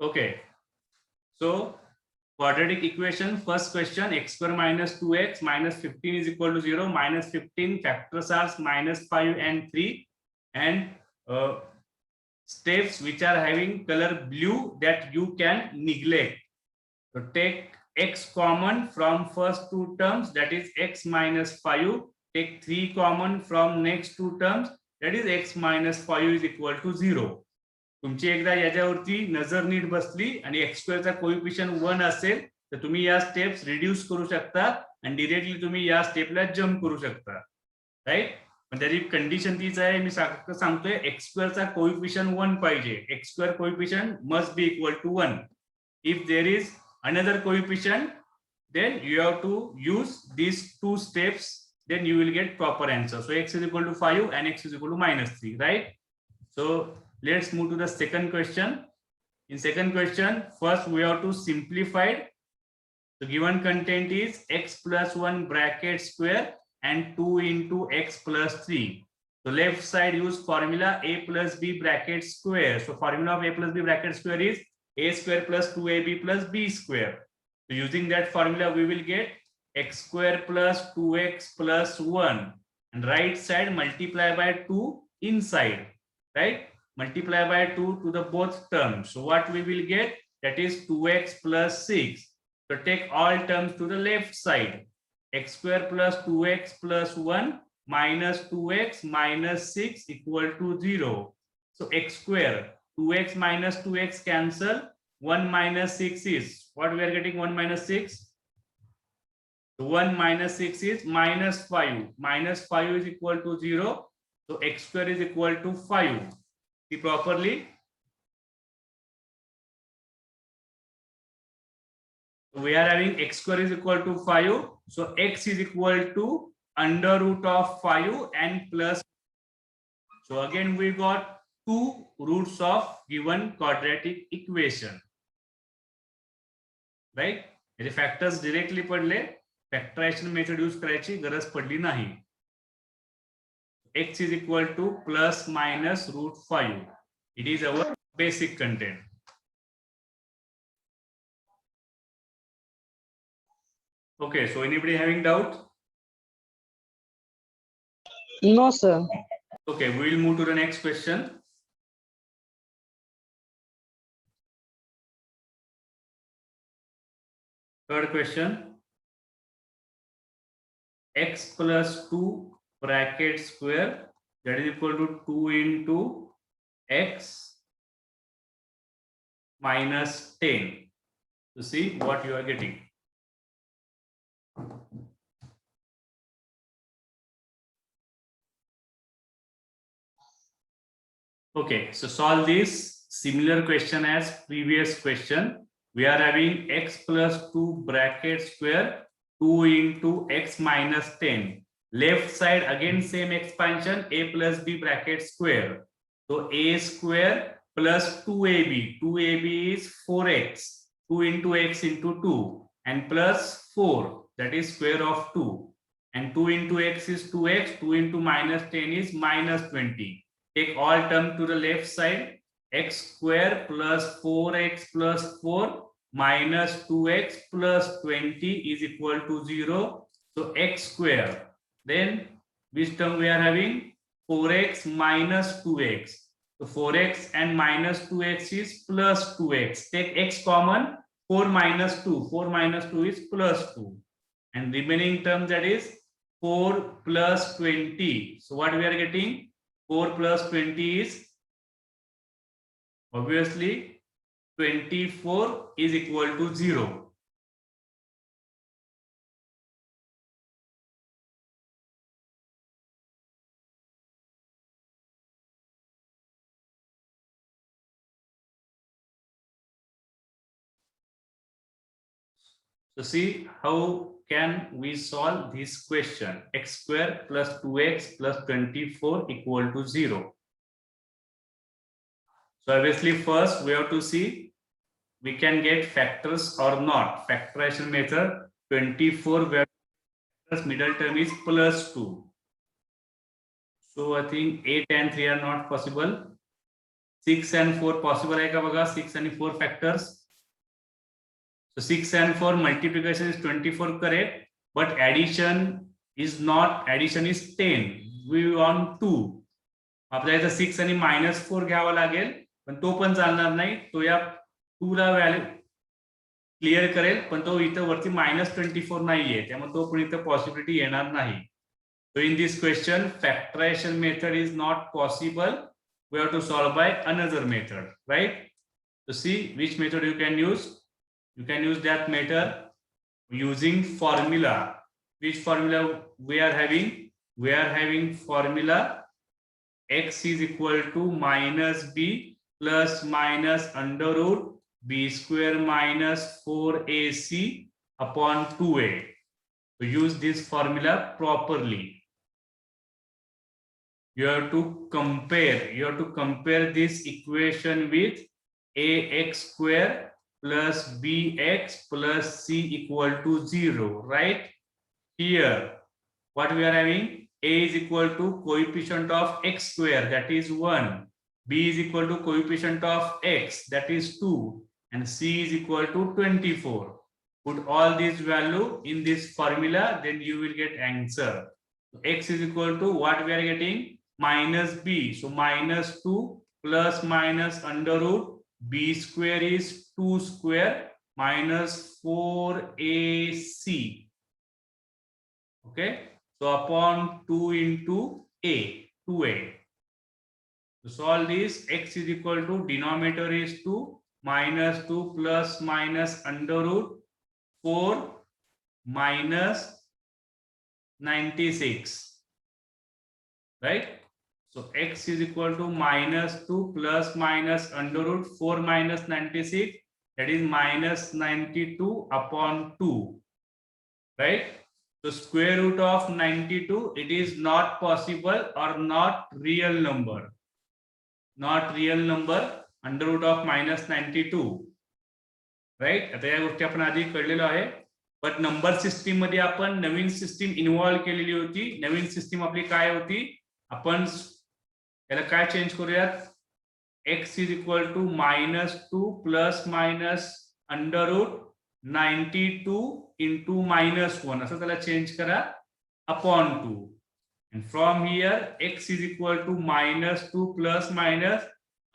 Okay, so quadratic equation, first question, x square minus 2x minus 15 is equal to 0. Minus 15 factors are minus 5 and 3, and steps which are having color blue that you can neglect. So take x common from first two terms, that is x minus 5. Take 3 common from next two terms, that is x minus 5 is equal to 0. तुमची एकदा याच्यावरती नजर NEET बसली आणि x स्क्वेअरचा coefficient 1 असेल तर तुम्ही या स्टेप्स रिड्यूस करू शकता आणि डिरेक्टली तुम्ही या स्टेपला जम्प करू शकता, राईट. पण त्याची कंडिशन तीच आहे, मी सांगतोय एक्स स्क्वेअरचा कोइफिशियंट 1 पाहिजे. X square coefficient must be equal to 1. If there is another coefficient then you have to use these two steps, then you will get proper answer. So x is equal to 5 and x is equal to minus 3, right? So let's move to the second question. In second question, first we have to simplify. The given content is x plus 1 bracket square and 2 into x plus 3. So left side use formula a plus b bracket square. So formula of a plus b bracket square is a square plus 2ab plus b square. So using that formula we will get x square plus 2x plus 1, and right side multiply by 2 inside, right? Multiply by 2 to the both terms. So what we will get, that is 2x plus 6. So take all terms to the left side. X square plus 2x plus 1 minus 2x minus 6 equal to 0. So x square, 2x minus 2x cancel, 1 minus 6 is what we are getting, 1 minus 6. So 1 minus 6 is minus 5. Minus 5 is equal to 0. So x square is equal to 5. See properly. So we are having x square is equal to 5. So x is equal to under root of 5 and plus. So again we got two roots of given quadratic equation, right? याचे factors directly पडले, factorisation method use करायची गरज पडली नाही. x is equal to plus minus root 5. It is our basic content. Okay, so anybody having doubt? No, sir. Okay, we will move to the next question. Third question. X plus 2 bracket square, that is equal to 2 into x minus 10. To see what you are getting. Okay, so solve this similar question as previous question. We are having x plus 2 bracket square, 2 into x minus 10. Left side again same expansion, a plus b bracket square. So a square plus 2ab. 2ab is 4x. 2 into x into 2 and plus 4, that is square of 2. And 2 into x is 2x. 2 into minus 10 is minus 20. Take all terms to the left side. X square plus 4x plus 4 minus 2x plus 20 is equal to 0. So x square. Then which term we are having? 4x minus 2x. So 4x and minus 2x is plus 2x. Take x common. 4 minus 2. 4 minus 2 is plus 2. And remaining term, that is 4 plus 20. So what we are getting? 4 plus 20 is obviously 24 is equal to 0. So see how can we solve this question? X square plus 2x plus 24 equal to 0. So obviously first we have to see we can get factors or not. Factorization method, 24 where middle term is plus 2. So I think 8 and 3 are not possible. 6 and 4 possible आहे का बघा? 6 आणि 4 factors. So 6 and 4 multiplication is 24 correct, but addition is not. Addition is 10. We want 2. आपल्याला इथं 6 आणि -4 घ्यावा लागेल, पण तो पण चालणार नाही. तो या 2 ला व्हॅल्यू क्लिअर करेल, पण तो इथं वरती -24 नाहीये, त्यामुळे तो पण इथं पॉसिबिलिटी येणार नाही. So in this question, factorization method is not possible. We have to solve by another method, right? So see which method you can use. You can use that method using formula. Which formula we are having? We are having formula x is equal to minus b plus minus under root b square minus 4ac upon 2a. So use this formula properly. You have to compare this equation with ax square plus bx plus c equal to 0, right? Here what we are having, a is equal to coefficient of x square, that is 1, b is equal to coefficient of x, that is 2, and c is equal to 24. Put all these value in this formula, then you will get answer. So x is equal to what we are getting, minus b, so minus 2 plus minus under root b square is 2 square minus 4ac. Okay, so upon 2 into a, 2a. To solve this, x is equal to denominator is 2, minus 2 plus minus under root 4 minus 96, right? So x is equal to minus 2 plus minus under root 4 minus 96, that is minus 92 upon 2, right? So square root of 92, it is not possible or not real number. Not real number, under root of minus 92, right? आता या गोष्टी आपण आधी कळलेलो आहे. But number system मध्ये आपण नवीन system involve केलेली होती. नवीन सिस्टीम आपली काय होती, आपण याला काय चेंज करूयात, x is equal to minus 2 plus minus under root 92 into minus 1 असं त्याला चेंज करा upon 2, and from here x is equal to minus 2 plus minus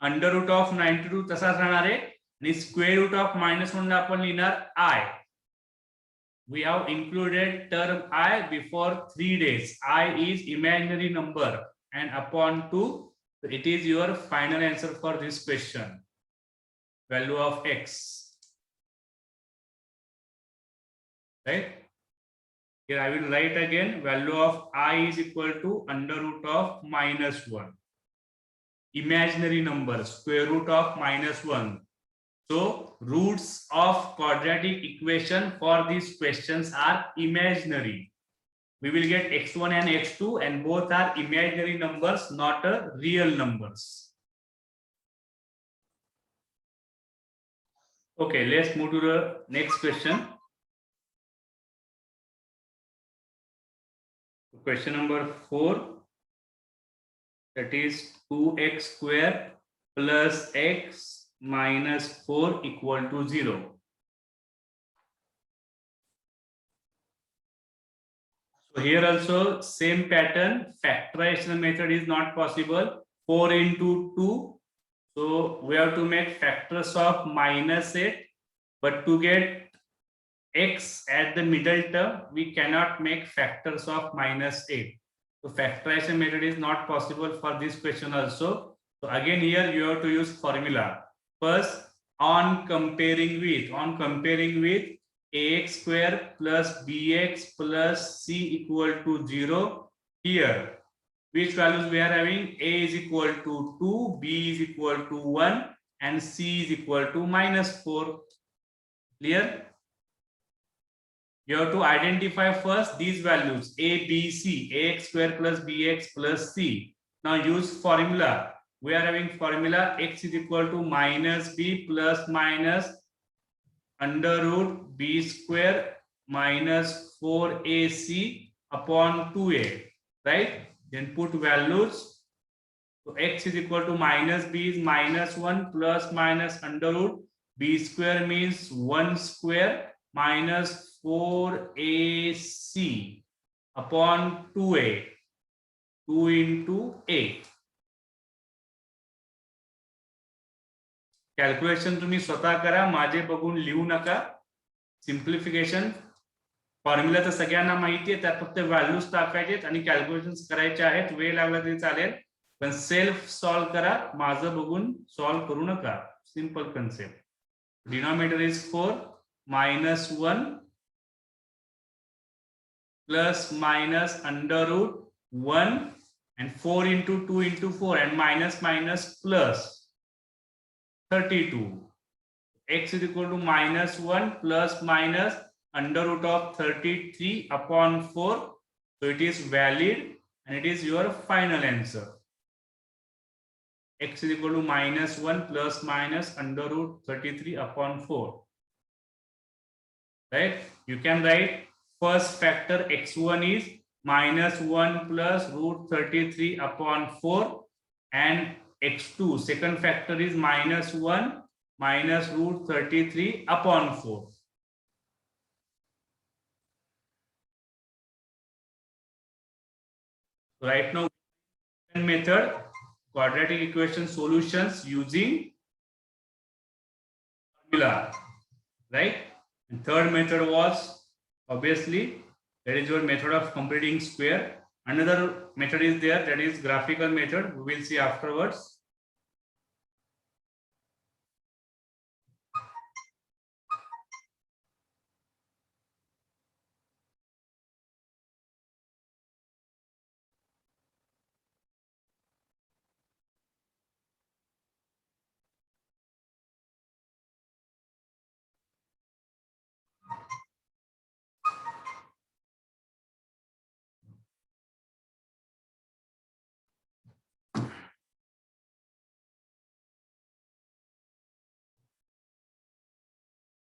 under root of 92 तसाच राहणार आहे, आणि square root of minus 1 ला आपण लिहिणार I. We have included term I before 3 days. I is imaginary number, and upon 2, it is your final answer for this question. Value of x, right? Here I will write again, value of I is equal to under root of minus 1. Imaginary number, square root of minus 1. So roots of quadratic equation for these questions are imaginary. We will get x1 and x2, and both are imaginary numbers, not real numbers. Okay, let's move to the next question. Question number 4, that is 2x square plus x minus 4 equal to 0. So here also same pattern, factorization method is not possible. 4 into 2, so we have to make factors of minus 8, but to get x at the middle term, we cannot make factors of minus 8. So factorization method is not possible for this question also. So again here you have to use formula. First, on comparing with ax square plus bx plus c equal to 0, here which values we are having, a is equal to 2, b is equal to 1, and c is equal to minus 4. Clear? You have to identify first these values, a, b, c, ax square plus bx plus c. Now use formula. We are having formula x is equal to minus b plus minus under root b square minus 4ac upon 2a, right? Then put values So x is equal to minus b is minus 1 plus minus under root b square means 1 square minus 4ac upon 2a, 2 into a. Calculation तुम्ही स्वतः करा, माझे बघून लिहू नका. Simplification formula तर सगळ्यांना माहिती आहे, त्यात फक्त व्हॅल्यूज टाकायचे आणि कॅल्क्युलेशन्स करायचे आहेत. वेळ लागला तरी चालेल, पण सेल्फ सॉल्व करा, माझं बघून सॉल्व करू नका. Simple concept. Denominator is 4 minus 1 plus minus under root 1 and 4 into 2 into 4 and minus minus plus 32. X is equal to minus 1 plus minus under root of 33 upon 4. So it is valid and it is your final answer. X is equal to minus 1 plus minus under root 33 upon 4. Right? You can write first factor x1 is minus 1 plus root 33 upon 4 and x2 second factor is minus 1 minus root 33 upon 4. Right now method quadratic equation solutions using formula, right? And third method was obviously that is your method of completing square. Another method is there, that is graphical method. We will see afterwards.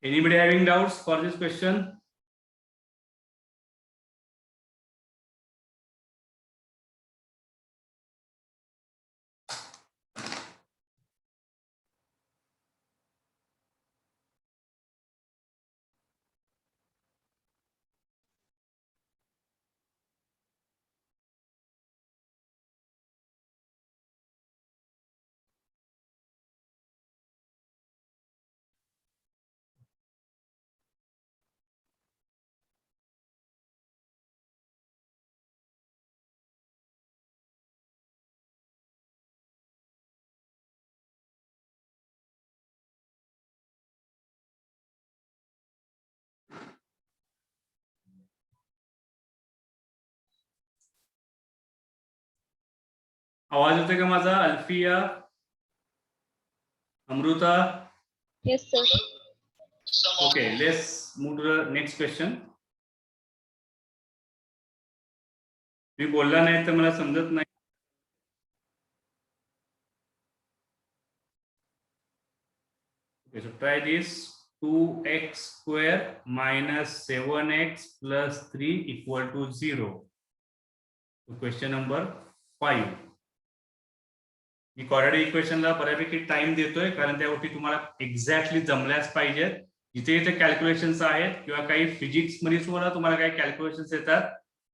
Anybody having doubts for this question? आवाज येतोय का माझा? Alfiya, Amrita? Yes, sir. Okay, let's move to the next question. मी बोलला नाही तर मला समजत नाही. Okay, so try this. 2x square minus 7x plus 3 equal to 0. So question number 5. Me quadratic इक्वेशनला बऱ्यापैकी टाइम देतोय, कारण त्या गोष्टी तुम्हाला एक्झॅक्टली जमल्याच पाहिजेत. जिथे जिथे कॅल्क्युलेशन्स आहेत किंवा काही फिजिक्स मध्ये सुद्धा तुम्हाला काही कॅल्क्युलेशन्स येतात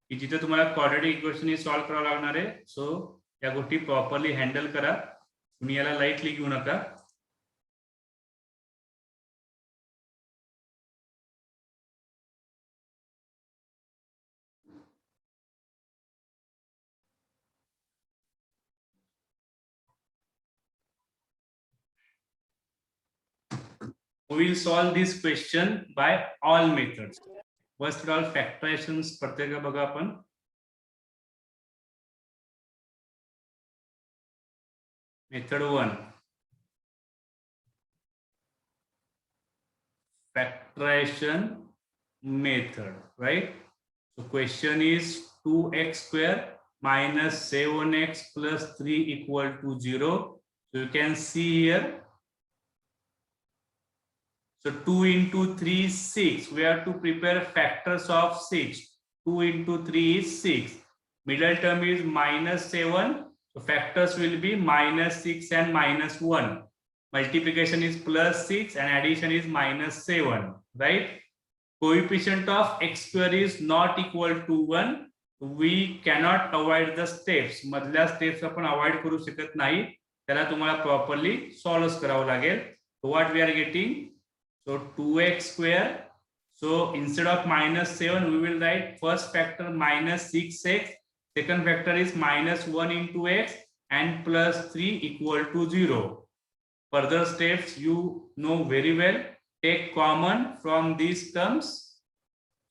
की जिथे तुम्हाला क्वाड्रॅटिक इक्वेशन सॉल्व्ह करावं लागणार आहे. सो या गोष्टी प्रॉपरली हँडल करा. तुम्ही याला लाईटली घेऊ नका. We will solve this question by all methods. First of all, factorizations पडते का बघा आपण. Method 1, factorization method, right? So question is 2x square minus 7x plus 3 equal to 0. So you can see here. So 2 into 3 is 6. We have to prepare factors of 6. 2 into 3 is 6. Middle term is minus 7 So factors will be -6 and -1. Multiplication is +6 and addition is -7, right? Coefficient of x square is not equal to 1. We cannot avoid the steps. मधल्या steps आपण avoid करू शकत नाही. त्याला तुम्हाला properly solve करावं लागेल. So what we are getting? So 2x square. So instead of -7, we will write first factor -6x. Second factor is -1 into x and +3 equal to 0. Further steps you know very well. Take common from these terms.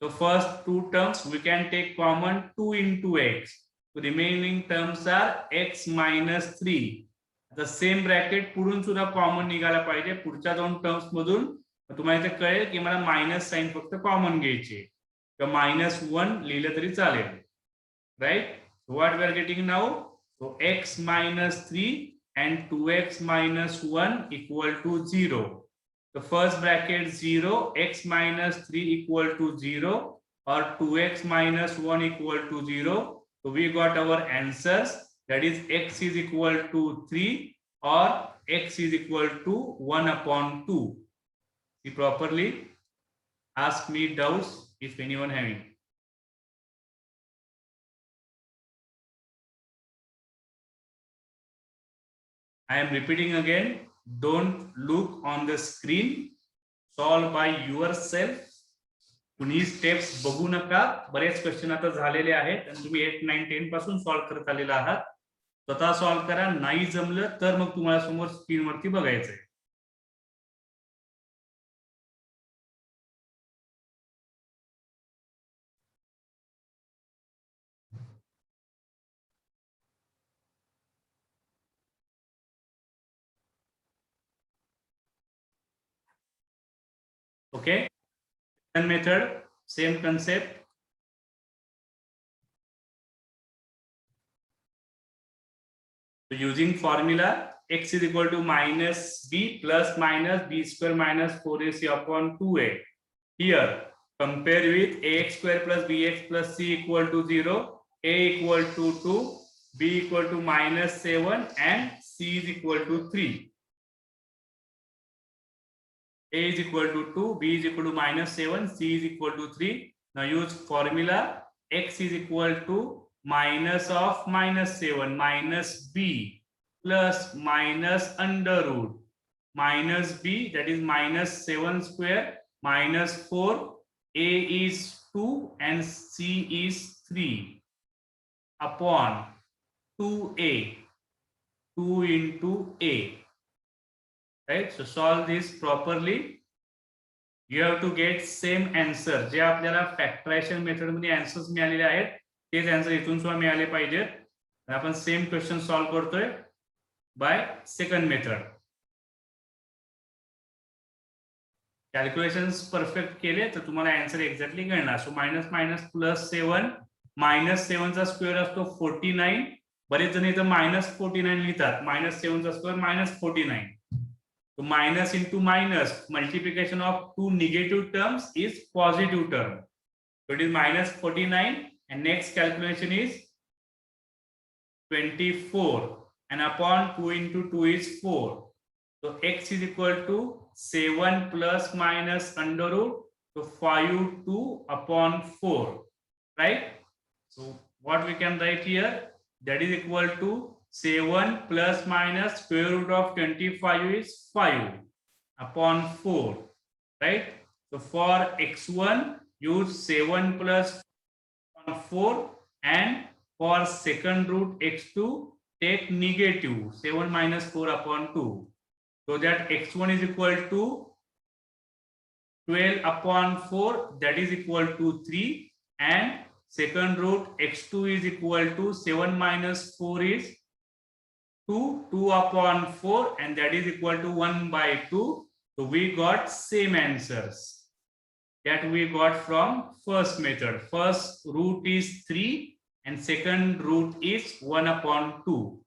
So first two terms we can take common 2 into x. So remaining terms are x minus 3. The same bracket पुढून सुद्धा common निघाला पाहिजे. पुढच्या दोन terms मधून तुम्हाला इथे कळेल की मला मायनस साइन फक्त कॉमन घ्यायचे. किंवा -1 लिहिलं तरी चालेल. Right? What we are getting now? So x minus 3 and 2x minus 1 equal to 0. The first bracket 0, x minus 3 equal to 0 or 2x minus 1 equal to 0. So we got our answers, that is x is equal to 3 or x is equal to 1 upon 2. See properly. Ask me doubts if anyone having. I am repeating again, don't look on the screen, solve by yourself. कुणी steps बघू नका. बरेच question आता झालेले आहेत आणि तुम्ही 8, 9, 10 पासून सॉल्व करत आलेला आहात. स्वतः सॉल्व करा. नाही जमलं तर मग तुम्हाला समोर स्क्रीन वरती बघायचंय. Okay, second method, same concept. So using formula, x is equal to minus b plus minus b square minus 4ac upon 2a. Here, compare with ax square plus bx plus c equal to 0, a equal to 2, b equal to -7 and c is equal to 3. A is equal to 2, b is equal to -7, c is equal to 3. Now use formula, x is equal to minus of -7 minus b plus minus under root minus b, that is -7 square minus 4. A is 2 and c is 3 upon 2a, 2 into a. Right? So solve this properly. You have to get same answer. जे आपल्याला factorisation method मध्ये answers मिळालेले आहेत तेच answer इथून सुद्धा मिळाले पाहिजेत. आपण सेम क्वेश्चन सॉल्व करतोय by second method. Calculations perfect केले तर तुम्हाला आन्सर एक्झॅक्टली कळणार. सो मायनस मायनस +7, -7 चा स्क्वेअर असतो 49. बरेच जण इथं -49 लिहितात. -7 चा square -49. So minus into minus, multiplication of two negative terms is positive term. So it is -49 and next calculation is 24 and upon 2 into 2 is 4. So x is equal to 7 plus minus under root, so 5 2 upon 4, right? So what we can write here, that is equal to 7 plus minus square root of 25 is 5 upon 4, right? So for x1 use 7 plus 4 and for second root x2 take negative 7 minus 4 upon 2, so that x1 is equal to 12 upon 4, that is equal to 3, and second root x2 is equal to 7 minus 4 is 2 upon 4 and that is equal to 1 by 2. So we got same answers that we got from first method. First root is 3 and second root is 1 upon 2.